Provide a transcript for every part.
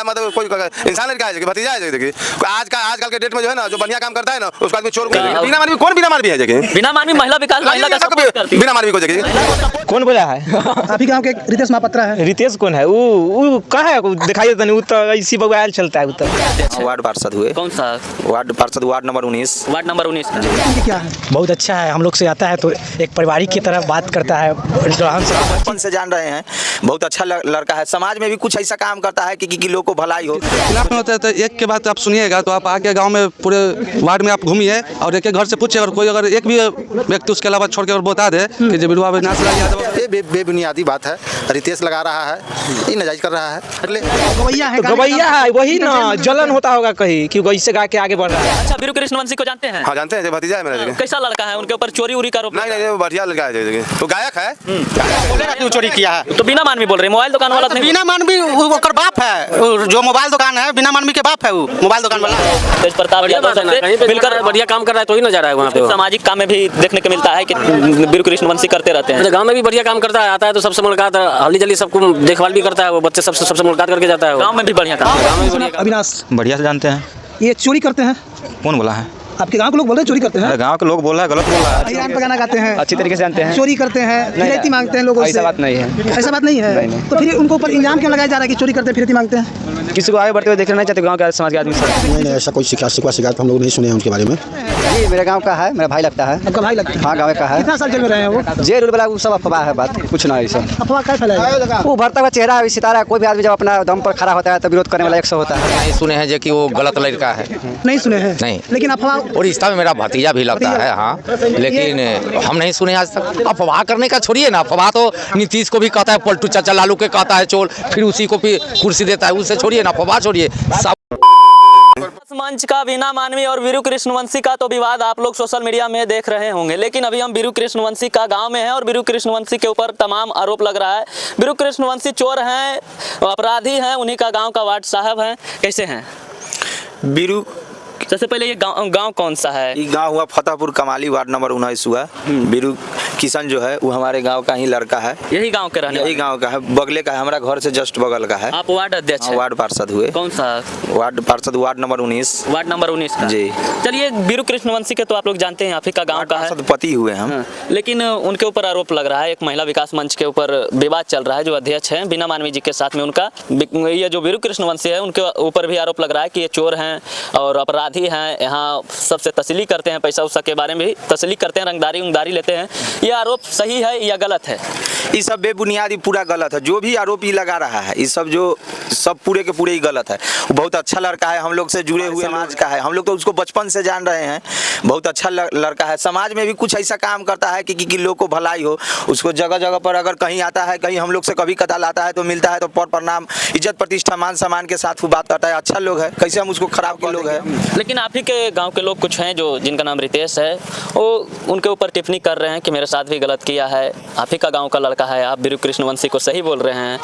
मतलब कोई इंसान लड़का है भतीजा है देखिए आजकल के डेट में जो है ना जो बढ़िया काम करता है ना उसको आदमी चोर बिना मानवी कौन बिना मानवी है जगह बिना मानवी महिला विकास महिला का सपोर्ट करती है बिना मानवी को जगह कौन बोला है आप ही गांव के रितेश महापात्रा है। रितेश कौन है वो कहाँ है दिखाई देता नहीं, तो इसी बगैर चलता है। वार्ड पार्षद हुए। कौन सा वार्ड पार्षद? Ward number 19। वार्ड नंबर 19 क्या है? बहुत अच्छा है, हम लोग से आता है तो एक पारिवारिक की तरह बात करता है। बचपन से जान रहे हैं, बहुत अच्छा लड़का है, समाज में भी कुछ ऐसा काम करता है कि लोग को भलाई हो। खिलाफ में होता है तो एक के बात आप सुनिएगा तो आप आके गांव में पूरे वार्ड में आप घूमिए और एक घर से पूछिए, अगर कोई अगर एक भी व्यक्ति उसके अलावा छोड़ के और बता दे कि जो बिरुआ विनाश ये बेबुनियादी बात है। रितेश लगा रहा है, ये नाजायज कर रहा है। गवैया है वही ना, जलन होता होगा कहीं कि इससे गा के आगे बढ़ रहा है। अच्छा वीरू कृष्णवंशी को जानते हैं? हाँ जानते हैं, भतीजा है मेरा। कैसा लड़का है? उनके ऊपर चोरी उरी का आरोप? नहीं वो बढ़िया लड़का है, तो गायक है। क्यों चोरी किया है? तो बिना मानवी बोल रहे, मोबाइल दुकान वाला नहीं? बिना मानवी ओकर बाप है, जो मोबाइल दुकान है बिना मानवी के बाप है, वो मोबाइल दुकान वाला। तेज प्रताप यादव से मिलकर बढ़िया काम कर रहा है तो ही नजर आएगा वहाँ पे। सामाजिक काम में भी देखने को मिलता है कि वीरू कृष्णवंशी करते रहते हैं। गांव में भी बढ़िया काम करता है, आता है तो सबसे मुलाकात हल्दी जल्दी सबको देखभाल भी करता है, वो बच्चे सबसे मुलाकात करके जाता है। गांव में भी बढ़िया काम। अविनाश बढ़िया से जानते हैं। ये चोरी करते हैं? कौन बोला है? आपके गांव के लोग बोल रहे हैं चोरी करते हैं? गांव के लोग बोल रहा है, गलत बोल रहा है। ईरान पे गाना गाते हैं, अच्छी तरीके से जानते हैं। चोरी करते हैं, फिरौती मांगते हैं लोगों से। ऐसा बात नहीं है। ऐसा बात नहीं है? नहीं। तो फिर उनको ऊपर इल्जाम क्यों लगाया जा रहा है कि चोरी करते हैं फिरौती मांगते हैं? किसी को आगे बढ़ते हुए देखना नहीं चाहते गांव के समाज के आदमी। नहीं ऐसा कोई शिकायत हम लोग नहीं सुने हैं उनके बारे में। जी मेरे गांव का है, मेरा भाई लगता है। आपका भाई लगता है? हाँ गाँव का है। कितना साल जेल में रहे हैं वो? जेल उल वाला वो सब अफवाह है, बात कुछ ना ऐसा। अफवाह क्या फैलाया? वो भरता हुआ चेहरा है, सितारा है, कोई भी आदमी जब अपना दम पर खड़ा होता है तो विरोध करने वाला एक सौ होता है। नहीं सुने हैं कि वो गलत लड़का है। नहीं सुने हैं? नहीं। लेकिन अफवाह और रिश्ता में मेरा भतीजा भी लगता है। हाँ लेकिन हम नहीं सुने आज तक। अफवाह करने का छोड़िए ना, अफवाह तो नीतीश को भी कहता है पलटू चाचा, लालू के कहता है चोर, फिर उसी को भी कुर्सी देता है, उससे छोड़िए ना, अफवाह छोड़िए। मंच का बिना मानवी और वीरू कृष्णवंशी का तो विवाद आप लोग सोशल मीडिया में देख रहे होंगे, लेकिन अभी हम वीरू कृष्णवंशी का गांव में हैं और वीरू कृष्णवंशी के ऊपर तमाम आरोप लग रहा है। वीरू कृष्णवंशी चोर हैं, अपराधी हैं, उन्हीं का गांव का वार्ड साहब हैं। कैसे हैं वीरू? सबसे पहले ये गांव कौन सा है? ये गांव हुआ फतेहपुर कमाली, वार्ड नंबर 19 हुआ। वीरू किशन जो है वो हमारे गांव का ही लड़का है। यही गांव के रहने? यही गांव का है, बगले का है, हमारा घर से जस्ट बगल का है। आप वार्ड अध्यक्ष हैं? वार्ड पार्षद हुए। कौन सा वार्ड पार्षद? Ward number 19। वार्ड नंबर 19 का? जी। चलिए वीरू कृष्णवंशी के तो आप लोग जानते हैं, आप ही का गाँव का है, पति हुए हम। लेकिन उनके ऊपर आरोप लग रहा है, एक महिला विकास मंच के ऊपर विवाद चल रहा है, जो अध्यक्ष हैं बिना मानवी जी के साथ में उनका, ये जो वीरू कृष्णवंशी है उनके ऊपर भी आरोप लग रहा है कि ये चोर हैं और अपराधी हैं, यहाँ सबसे तसल्ली करते हैं, पैसा उसा के बारे में भी तसल्ली करते हैं, रंगदारी लेते हैं। ये आरोप सही है या गलत है? ये सब बेबुनियादी पूरा गलत है, जो भी आरोप ये लगा रहा है, ये सब जो सब पूरे के पूरे ही गलत है। वो बहुत अच्छा लड़का है, हम लोग से जुड़े हुए समाज का है, हम लोग तो उसको बचपन से जान रहे हैं, बहुत अच्छा लड़का है। समाज में भी कुछ ऐसा काम करता है कि लोग को भलाई हो, उसको जगह जगह पर अगर कहीं आता है, कहीं हम लोग से कभी कताल आता है तो मिलता है तो पर प्रणाम, इज्जत प्रतिष्ठा मान सम्मान के साथ वो बात करता है। अच्छा लोग है, कैसे हम उसको खराब के लोग हैं। लेकिन आप ही के गाँव के लोग कुछ हैं जो जिनका नाम रितेश है, वो उनके ऊपर टिप्पणी कर रहे हैं कि मेरे साथ भी गलत किया है। आप ही का गांव का लड़का है, आप वीरू कृष्णवंशी को सही बोल रहे हैं,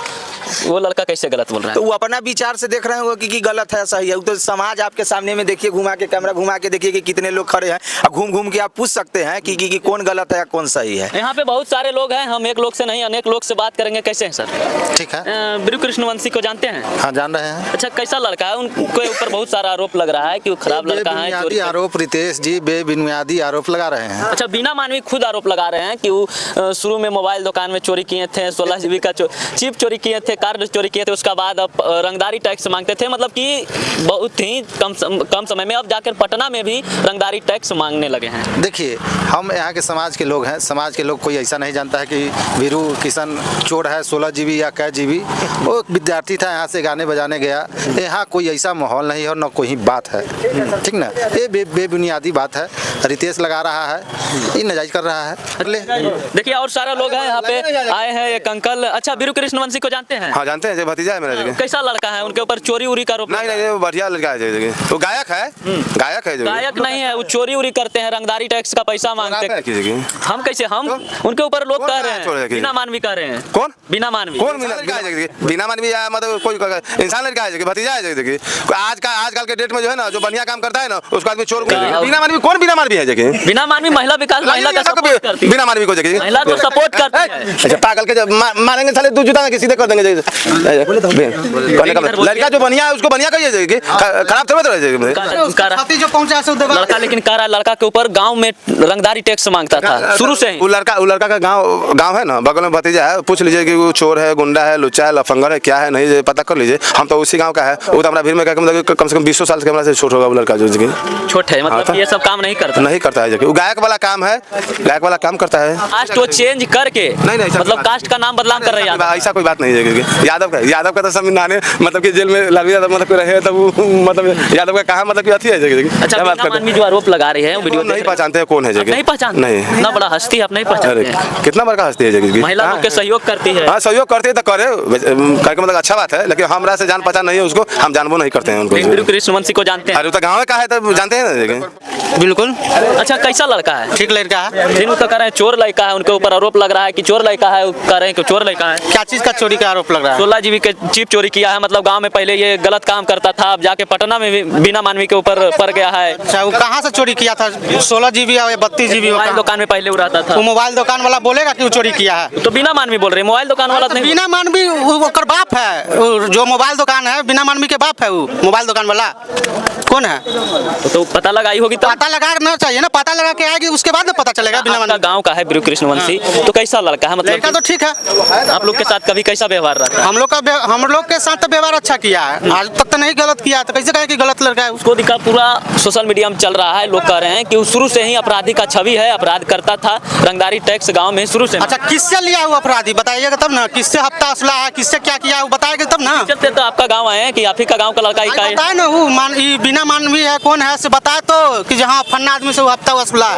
वो लड़का कैसे गलत बोल रहा है? तो वो अपना विचार से देख रहे होंगे कि गलत है सही है। तो समाज आपके सामने में देखिए, घुमा के कैमरा घुमा के देखिए कि कितने लोग खड़े हैं, और घूम के आप पूछ सकते हैं कि कौन गलत है या कौन सही है। यहाँ पे बहुत सारे लोग हैं, हम एक लोग से नहीं अनेक लोग से बात करेंगे। कैसे हैं सर? ठीक है। वीरू कृष्णवंशी को जानते हैं? हाँ जान रहे हैं। अच्छा, कैसा लड़का है? उनके ऊपर बहुत सारा आरोप लग रहा है कि वो खराब लड़का है। आरोप रितेश जी बेबुनियादी आरोप लगा रहे हैं। अच्छा, बिना मानवी खुद आरोप लगा रहे हैं कि वो शुरू में मोबाइल दुकान में चोरी किए थे, 16 GB का चिप चोरी किए थे, कार्ड चोरी किए थे, उसका बाद अब रंगदारी टैक्स मांगते थे। मतलब कि बहुत ही कम समय में अब जाकर पटना में भी रंगदारी टैक्स मांगने लगे हैं। देखिए, हम यहाँ के समाज के लोग हैं, समाज के लोग कोई ऐसा नहीं जानता है कि वीरू किशन चोर है, 16 GB या कै GB। वो विद्यार्थी था, यहाँ से गाने बजाने गया। यहाँ कोई ऐसा माहौल नहीं है और न कोई बात है, ठीक ना। ये बेबुनियादी बात है, रितेश लगा रहा है, ये नाजायज कर रहा है। देखिए और सारे लोग हैं यहाँ पे आए हैं, एक अंकल। अच्छा, वीरू कृष्णवंशी को जानते हैं? हाँ जानते हैं, भतीजा है मेरा। कैसा लड़का है? उनके ऊपर चोरी उरी का आरोप? नहीं वो बढ़िया लड़का है, वो गायक है। गायक है जो? गायक नहीं है, वो चोरी उरी करते हैं, रंगदारी टैक्स का पैसा मांगते हैं। हम कैसे, हम उनके ऊपर लोग कह रहे हैं बिना मानवी कह रहे हैं। कौन बिना मानवी? कौन बिना मानवी? मतलब कोई इंसान लड़का है, भतीजा है। देखिए आजकल के डेट में जो है ना जो बढ़िया काम करता है ना उसको आदमी चोर। बिना मानवी कौन बिना मानवी है जगह? बिना मानवी महिला विकास महिला का सपोर्ट करती है। बिना मानवी को जगह महिला को सपोर्ट करती है। अच्छा, पागल के मारेंगे साले, 2 जूता किसी दे कर देंगे लड़का जो बढ़िया है उसको बढ़िया कहिए, खराब थोड़ा हाथी जो पहुंचा है लड़का, लेकिन कह रहा है लड़का के ऊपर गांव में रंगदारी टैक्स मांगता था शुरू से ही। वो लड़का का गांव है ना, बगल में भतीजा है, पूछ लीजिए कि वो चोर है, गुंडा है, लुच्चा है, लफंगर है, क्या है, नहीं पता कर लीजिए। हम तो उसी गांव का है। वो तो हमारा भीड़ में मतलब कम से कम 20 साल के हमारा से छोट होगा वो लड़का जो छोट है, मतलब ये सब काम नहीं करता है। वो गायक वाला काम है, गायक वाला काम करता है। कास्ट वो चेंज करके नहीं मतलब कास्ट का नाम बदलाव कर रहे हैं। ऐसा कोई बात नहीं है। यादव का तो संविधान है, मतलब कि जेल में लालू यादव मतलब रहे तब मतलब यादव का कहा मतलब कि अथी है। अच्छा, बीना मानवी जो आरोप लगा रहे हैं वीडियो नहीं पहचानते हैं कौन है जगह, नहीं पहचान, नहीं इतना बड़ा हस्ती आप नहीं पहचानते हैं। कितना बड़ा हस्ती है जगह, महिला लोग के सहयोग करती है। हाँ, सहयोग करती है तो करे, करके मतलब अच्छा बात है, लेकिन हमारा से जान पहचान नहीं है उसको, हम जानबो नहीं करते हैं उनको। वीरू कृष्णवंशी को जानते हैं? अरे तो गाँव का है तो जानते हैं ना। बिल्कुल। अच्छा, कैसा लड़का है? ठीक लड़का है। जिनको तो कह रहे हैं चोर लड़का है, उनके ऊपर आरोप लग रहा है कि चोर लड़का है, कह रहे हैं कि चोर लड़का है। क्या चीज का चोरी का आरोप लग रहा है? 16 जीबी के चिप चोरी किया है, मतलब गांव में पहले ये गलत काम करता था, अब जाके पटना में भी बीना मानवी के ऊपर पड़ गया है। अच्छा, वो कहाँ से चोरी किया था? 16 जीबी या 32 जीबी? मोबाइल दुकान में पहले रहता था। वो मोबाइल दुकान वाला बोलेगा कि वो चोरी किया है? तो बीना मानवी बोल रहे हैं, मोबाइल दुकान वाला नहीं। बीना मानवी ओकर बाप है, जो मोबाइल दुकान है बीना मानवी के बाप है। वो मोबाइल दुकान वाला कौन है? तो पता लगाई होगी, तो पता लगाना चाहिए ना, पता लगा के आएगी उसके बाद पता चलेगा। बिना मानवी गाँव का है वीरू कृष्णवंशी, तो कैसा लड़का है? मतलब लड़का तो ठीक है। आप लोग के साथ कभी कैसा व्यवहार रहता है? हम लोग के साथ तो व्यवहार अच्छा किया है, आज तक तो नहीं गलत किया, तो कैसे कहे कि गलत लड़का है? उसको दिखा पूरा सोशल मीडिया में चल रहा है, लोग कह रहे हैं कि वो शुरू से ही अपराधी का छवि है, अपराध करता था, रंगदारी टैक्स गांव में शुरू से। अच्छा, किससे लिया हुआ अपराधी बताइएगा तब ना, किससे हफ्ता असला है, किससे क्या किया है बताएगा तब ना। चलते तो आपका गांव आए हैं कि आप ही का गांव का लड़का ही का है? बताए ना, वो बिना मानवी है कौन है से बताए तो कि जहाँ फन्ना आदमी से वो हफ्ता असला है।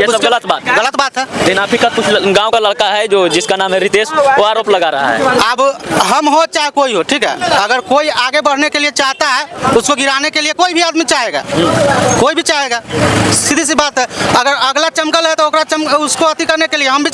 ये सब गलत बात है। लेकिन आप ही का कुछ गाँव का लड़का है जो जिसका नाम है रितेश, वो आरोप लगा रहा है। अब हम हो चाहे कोई हो, ठीक है, अगर कोई आगे बढ़ने के लिए चाहता है, उसको गिराने के लिए कोई भी आदमी चाहेगा, कोई भी चाहेगा, सीधी सी बात है। अगर अगला चमकल है तो उसको अति करने के लिए हम भी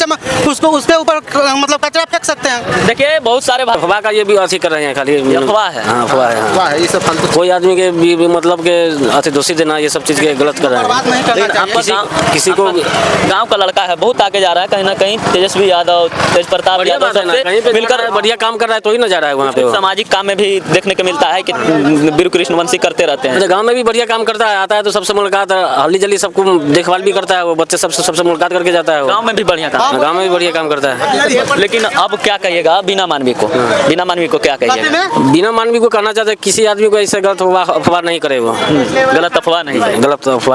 उसको उसके ऊपर मतलब कचरा फेंक सकते हैं। देखिए, बहुत सारे अफवाह का ये भी अथी कर रहे हैं, खाली अफवाह है। हाँ, अफवाह है, ये सब फालतू। कोई आदमी के भी मतलब के अति दोषी देना, ये सब चीज के गलत कर रहे हैं। किसी को गांव का लड़का है, बहुत आगे जा रहा है, कहीं ना कहीं तेजस्वी यादव, तेज प्रताप यादव मिलकर बढ़िया काम कर रहा है तो ही ना जा रहा है वहाँ पे। सामाजिक काम में भी देखने को मिलता है कि वीरू कृष्णवंशी करते रहते हैं। गाँव में भी बढ़िया काम करता है, आता है तो सबसे मुलाकात, हल्दी जल्दी सबको देखभाल भी करता है, वो बच्चे सबसे मुलाकात करके जाता है। गाँव में भी बढ़िया काम, गाँव में भी बढ़िया काम करता है। लेकिन अब क्या कहिएगा बीना मानवी को? बीना मानवी को क्या कहिएगा? बिना मानवी को कहना चाहते किसी आदमी को ऐसे गलत अफवाह नहीं करे, वो गलत अफवाह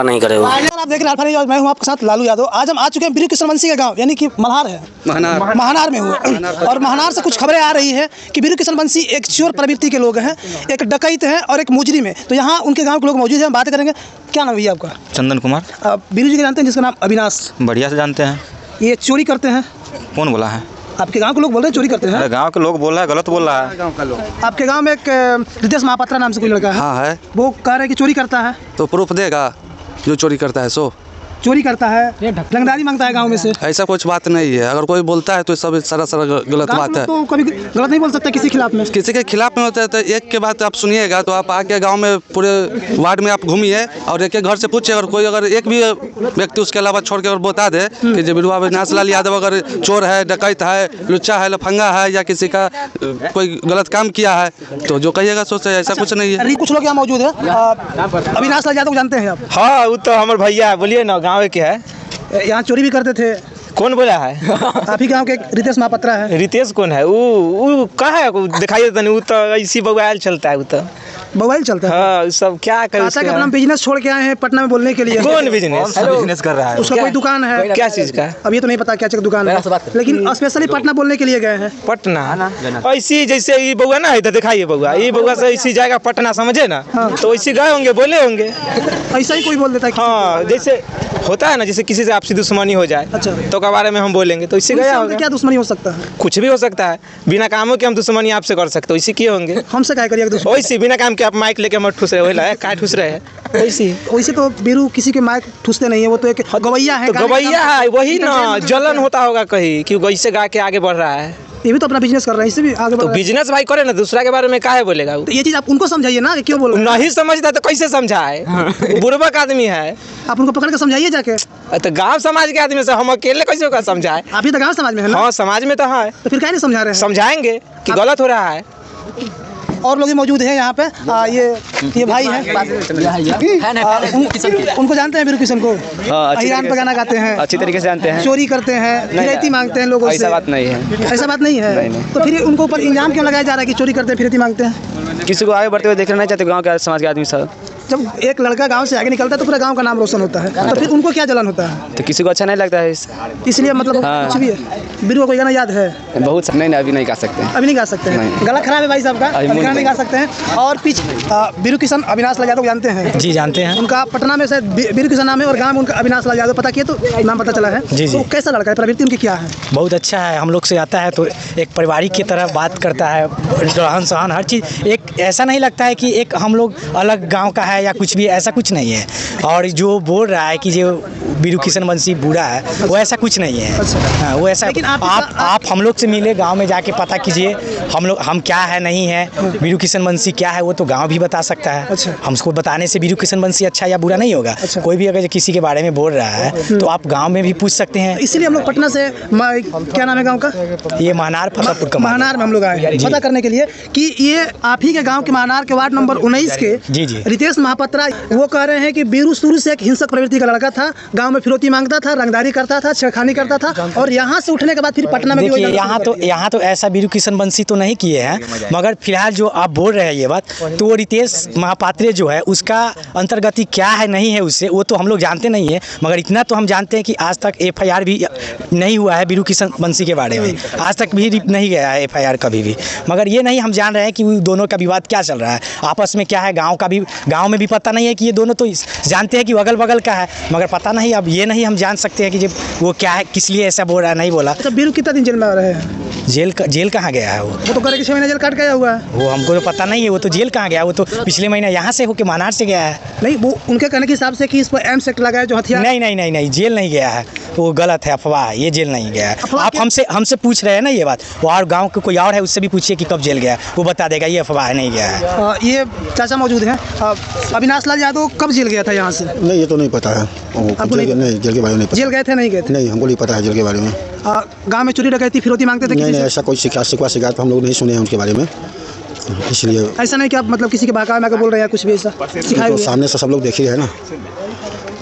नहीं करे वो। आप देख रहे हैं, मैं हूं आपके साथ लालू यादव। आज हम आ चुके हैं वीरू कृष्णवंशी का गांव, यानी कि मल्हार है, महनार में हुए। और महनार से कुछ खबरें आ रही है कि वीरू कृष्णवंशी एक चोर प्रवृत्ति के लोग हैं, एक डकैत है और एक मुजरिम है। तो यहाँ उनके गाँव के लोग मौजूद हैं, हम बात करेंगे। क्या नाम है आपका? चंदन कुमार। आप वीरू जी को जानते हैं, जिसका नाम अविनाश? बढ़िया से जानते हैं। ये चोरी करते हैं? कौन बोला है? आपके गांव के लोग बोल रहे हैं चोरी करते हैं। गांव के लोग बोल रहा है, गलत बोल रहा है। गांव का लोग। आपके गांव में एक रितेश महापात्रा नाम से कोई लड़का है? हाँ है। वो कह रहे हैं कि चोरी करता है। तो प्रूफ देगा जो चोरी करता है, सो चोरी करता है, रंगदारी मांगता है गांव में से। ऐसा कुछ बात नहीं है। अगर कोई बोलता है तो सब सारा गलत बात है। तो कभी गलत नहीं बोल सकता किसी खिलाफ में? किसी के खिलाफ में होता है तो एक के बात आप सुनिएगा, तो आप आके गांव में पूरे वार्ड में आप घूमिए और एक घर से पूछिए, अगर एक भी व्यक्ति उसके अलावा छोड़ के और बता दे कि जो वीरू अविनाश लाल यादव अगर चोर है, डकैत है, लुच्चा है, लफंगा है या किसी का कोई गलत काम किया है तो जो कहिएगा सोच ऐसा कुछ नहीं है। कुछ लोग यहाँ मौजूद है। अविनाश लाल यादव को जानते हैं आप? हाँ, वो तो हमारे भैया, बोलिए ना, गाँव के है। यहाँ चोरी भी करते थे? कौन बोला है? आप ही गाँव के रितेश महापात्रा है। रितेश कौन है? वो कहाँ है? दिखाइए तो नहीं, वो तो ऐसी बवाल चलता है, वो तो मोबाइल चलता है। हाँ, सब क्या कर अपना बिजनेस छोड़ के आए हैं पटना में बोलने के लिए। कौन बिजनेस कर रहा है? उसका कोई दुकान है? क्या चीज का? अब ये तो नहीं पता क्या चीज दुकान है, लेकिन स्पेशली पटना बोलने के लिए गए हैं। पटना ऐसी जैसे ये बउआ ना है, दिखाइए बउआ, ये बउआ से ऐसी जाएगा पटना, समझे ना? तो ऐसे गए होंगे, बोले होंगे। ऐसा ही कोई बोल देता है? हाँ, जैसे होता है ना, जैसे किसी से आपसी दुश्मनी हो जाए। अच्छा। तो के बारे में हम बोलेंगे तो इससे गया होगा। क्या दुश्मनी हो सकता है? कुछ भी हो सकता है। बिना कामों के हम दुश्मनी आपसे कर सकते हो, इसी किए होंगे। हमसे क्या करिए? वैसे बिना काम के आप माइक लेके मत ठुस रहे हो, क्या ठुस रहे हैं? वैसे तो वीरू किसी के माइक ठुसते नहीं है, वो तो एक गवैया है। तो गवैया है, वही ना, जलन होता होगा कहीं कि वैसे गा के आगे बढ़ रहा है। ये भी तो अपना बिजनेस कर रहे हैं, इससे भी आगे बढ़ तो रहे हैं। बिजनेस भाई करे ना, दूसरा के बारे में काहे बोलेगा वो? तो ये चीज़ आप उनको समझाइए ना कि क्यों बोल रहे हैं। नहीं समझता तो कैसे समझाए? वो बुर्बक आदमी है। आप उनको पकड़ के समझाइए जाके। तो गांव समाज के आदमी से हम अकेले कैसे होगा समझाए? आप ही तो गाँव समाज में है ना, हाँ समाज में तो है, तो फिर क्या नहीं समझा रहे हैं? समझाएंगे कि गलत हो रहा है। और लोग भी मौजूद हैं यहाँ पे। ये भाई हैं, उनको जानते हैं वीरू किशन को? ईरान पे गाना गाते हैं, अच्छी तरीके से जानते हैं। चोरी करते हैं, फिरैती मांगते हैं लोगों से। ऐसा बात नहीं है। ऐसा बात नहीं है। तो फिर उनको ऊपर इल्जाम क्यों लगाया जा रहा है कि चोरी करते हैं, फिरैती मांगते हैं? किसी को आगे बढ़ते हुए देखना नहीं चाहते गाँव के समाज के आदमी सब। जब एक लड़का गांव से आगे निकलता है तो पूरा गांव का नाम रोशन होता है, तो फिर उनको क्या जलन होता है? तो किसी को अच्छा नहीं लगता है इसलिए मतलब कुछ भी है। वीरू को कोई गाना याद है? बहुत नहीं, अभी नहीं गा सकते। अभी नहीं गा सकते हैं, गला खराब है भाई साहब का, अभी गाना नहीं गा सकते हैं। और पीछे वीरू किशन अविनाश लाल यादव जानते हैं? जी जानते हैं। उनका पटना में शायद वीरू किशन नाम है और गांव में उनका अविनाश लाल यादव, पता किए तो नाम पता चला है। जी, जी। तो कैसा लड़का है, प्रवृत्ति उनकी क्या है? बहुत अच्छा है, हम लोग से आता है तो एक पारिवारिक की तरह बात करता है, रहन सहन हर चीज़। एक ऐसा नहीं लगता है कि एक हम लोग अलग गांव का है या कुछ भी, ऐसा कुछ नहीं है। और जो बोल रहा है कि जो वीरू किशन वंशी बूढ़ा है, वो ऐसा कुछ नहीं है। हाँ, वो ऐसा। लेकिन आप हम लोग से मिले, गांव में जाके पता कीजिए हम क्या है नहीं है, वीरू किशन वंशी क्या है वो तो गांव भी बता सकता है। अच्छा। हमको बताने से वीरू किशन वंशी अच्छा या बुरा नहीं होगा। अच्छा। कोई भी अगर किसी के बारे में बोल रहा है तो आप गांव में भी पूछ सकते हैं। इसीलिए हम लोग पटना से क्या नाम है गाँव का? ये महनार फतेहपुर का महनार में हम लोग आए हैं पता करने के लिए कि ये आप ही के गांव के महनार के वार्ड नंबर 19 के जी, जी। रितेश महापात्रा, वो कह रहे हैं कि वीरू शुरू से एक हिंसक प्रवृत्ति का लड़का था, गांव में फिरौती मांगता था, रंगदारी करता था, छेड़खानी करता था, और यहाँ से उठने के बाद फिर पटना में देखिए यहाँ तो ऐसा वीरू किशन वंशी तो नहीं किए हैं, मगर फिलहाल जो आप बोल रहे हैं ये बात, तो वो रितेश महापात्रे जो है उसका अंतर्गति क्या है नहीं है उससे वो तो हम लोग जानते नहीं है, मगर इतना तो हम जानते हैं कि आज तक FIR भी नहीं हुआ है वीरू किशन वंशी के बारे में, आज तक भी नहीं गया है FIR कभी भी। मगर ये नहीं हम जान रहे हैं कि दोनों का विवाद क्या चल रहा है, आपस में क्या है, गाँव में भी पता नहीं है कि ये दोनों तो जानते हैं कि अगल बगल का है, मगर पता नहीं, अब ये नहीं हम जान सकते हैं कि जब वो क्या है, किस लिए ऐसा बोल रहा है, नहीं बोला। अच्छा, वीरू कितना दिन जेल में रहे हैं? जेल कहाँ गया है? वो तो करे कि 6 महीने जेल काट गया हुआ है। वो हमको तो पता नहीं है, वो तो जेल कहाँ गया, वो तो पिछले महीने यहाँ से होके महनार से गया है। नहीं, वो उनके कहने के हिसाब से कि इस पर एम सेक्ट लगाया जो हथियार। नहीं, जेल नहीं गया है, वो गलत है, अफवाह है, ये जेल नहीं गया है। आप हमसे पूछ रहे हैं ना ये बात, वो और गाँव के कोई और है उससे भी पूछिए कि कब जेल गया, वो बता देगा, ये अफवाह है, नहीं गया है। ये चाचा मौजूद हैं, अविनाश लाल यादव कब जेल गया था यहाँ से? नहीं, ये तो नहीं पता है। नहीं, जेल के बारे में नहीं पता। जेल गए थे नहीं गए थे? नहीं, हमको नहीं पता है जेल के बारे में। गांव में चोरी डकैती फिरौती मांगते थे? नहीं, ऐसा कोई शिकायत हम लोग नहीं सुने हैं उनके बारे में, इसलिए। ऐसा नहीं कि आप मतलब किसी के बहकावे में बोल रहे हैं कुछ भी ऐसा सिखाए तो सामने से सब लोग देख ही रहे हैं ना,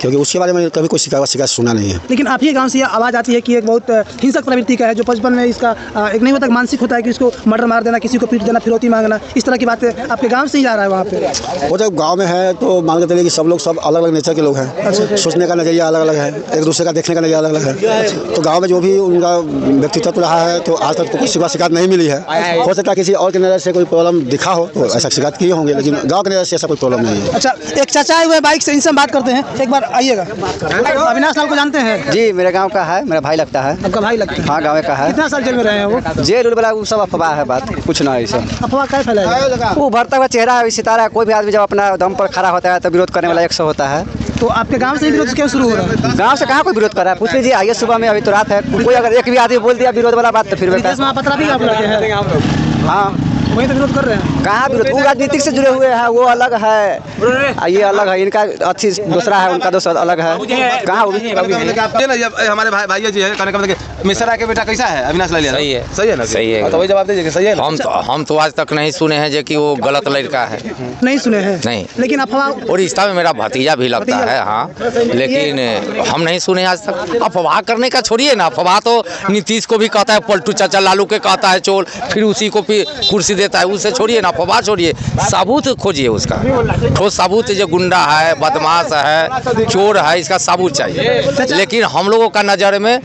क्योंकि उसके बारे में कभी कोई शिकायत सुना नहीं है। लेकिन आप ही गांव से ये आवाज़ आती है कि एक बहुत हिंसक प्रवृत्ति का है, जो बचपन में इसका एक नहीं होता मानसिक होता है कि इसको मर्डर मार देना, किसी को पीट देना, फिरौती मांगना, इस तरह की बातें आपके गांव से ही जा रहा है वहाँ पे। वो जब गांव में है तो मान के चलिए कि सब लोग सब अलग अलग नेचर के लोग हैं, सोचने का नज़रिया अलग अलग है, एक दूसरे का देखने का नज़रिया अलग अलग है। तो गाँव में जो भी उनका व्यक्तित्व रहा है तो आज तक तो किसी को शिकायत नहीं मिली है। हो सकता है किसी और की नज़र से कोई प्रॉब्लम दिखा हो तो ऐसा शिकायत किए होंगे, लेकिन गाँव की नज़र से ऐसा कोई प्रॉब्लम नहीं है। अच्छा, एक चाचा आए हुए बाइक से, इनसे हम बात करते हैं, एक बार आइएगा। अविनाश लाल को जानते हैं? जी, मेरे गांव का है, मेरा भाई लगता है। आपका भाई लगता है? हाँ, गाँव का है। कितना साल जेल में रहे हैं वो? जेल वाला वो सब अफवाह है, बात कुछ ना ऐसा। अफवाह क्या फैलाएगा? वो भरता हुआ चेहरा है, सितारा है, कोई भी आदमी जब अपना दम पर खड़ा होता है तो विरोध करने वाला 100 होता है। तो आपके गांव से ही विरोध क्यों शुरू हो रहा है? गांव से कहाँ कोई विरोध कर रहा है? पूछ लीजिए, आइए सुबह में, अभी तो रात है, कोई अगर एक भी आदमी बोल दिया विरोध वाला बात तो फिर रितेश महापात्रा भी आप लड़के हैं? हाँ, वही तो विरोध कर रहे हैं। कहाँ विरोध? वो राजनीतिक से जुड़े हुए हैं, वो अलग है, ये अलग है, इनका अच्छी दूसरा है, उनका दूसरा अलग है। कहाँ हमारे भाई जी है, कहने का मतलब मिश्रा के बेटा कैसा है? अविनाश लाल यादव। सही है ना? सही है। तो वही जवाब दीजिए, सही है ना? हम तो आज तक नहीं सुने हैं कि वो गलत लड़का है। नहीं सुने हैं? नहीं, लेकिन अफवाह। और रिश्ता में मेरा भतीजा भी लगता है। हाँ, लेकिन हम नहीं सुने आज तक। अफवाह करने का छोड़िए ना, अफवाह तो नीतीश को भी कहता है पलटू चाचा, लालू के कहता है चोर, फिर उसी को कुर्सी देता है, उससे छोड़िए ना, अफवाह छोड़िए, सबूत खोजिए उसका। ठोस सबूत, जो गुंडा है, बदमाश है, चोर है, इसका सबूत चाहिए। लेकिन हम लोगों का नज़र में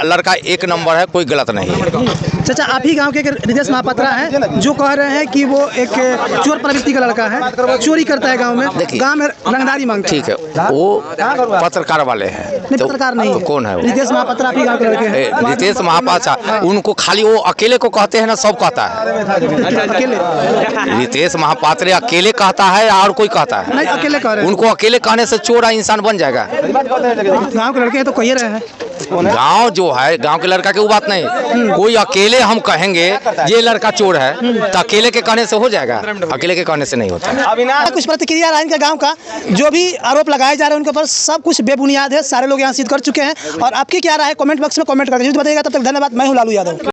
लड़का एक नंबर है, कोई गलत नहीं है। चाचा, आप ही गांव के रितेश महापात्रा हैं जो कह रहे हैं कि वो एक चोर प्रवृत्ति का लड़का है, चोरी करता है गांव में रंगदारी मांगता है। ठीक है, वो पत्रकार वाले हैं। नहीं, पत्रकार नहीं तो है। कौन है वो? रितेश महापात्रा आप ही गांव के लड़के हैं। रितेश महापात्रा, उनको खाली वो अकेले को कहते हैं ना, सब कहता है। अकेले? रितेश महापात्रे अकेले कहता है और कोई कहता है? नहीं, अकेले कह रहे हैं। उनको अकेले कहने से चोर इंसान बन जाएगा। गांव के लड़के हैं तो कह रहे हैं। गांव जो है, गांव के लड़का की वो बात नहीं, कोई अकेले हम कहेंगे ये लड़का चोर है तो अकेले के कहने से हो जाएगा? अकेले के कहने से नहीं होता। कुछ प्रतिक्रिया रहा इनका गांव का, जो भी आरोप लगाए जा रहे हैं उनके ऊपर सब कुछ बेबुनियाद है, सारे लोग यहाँ सिद्ध कर चुके हैं। और आपकी क्या राय है कमेंट बॉक्स में कमेंट करके जरूर बताइएगा। तब तक धन्यवाद, मैं हूँ लालू यादव।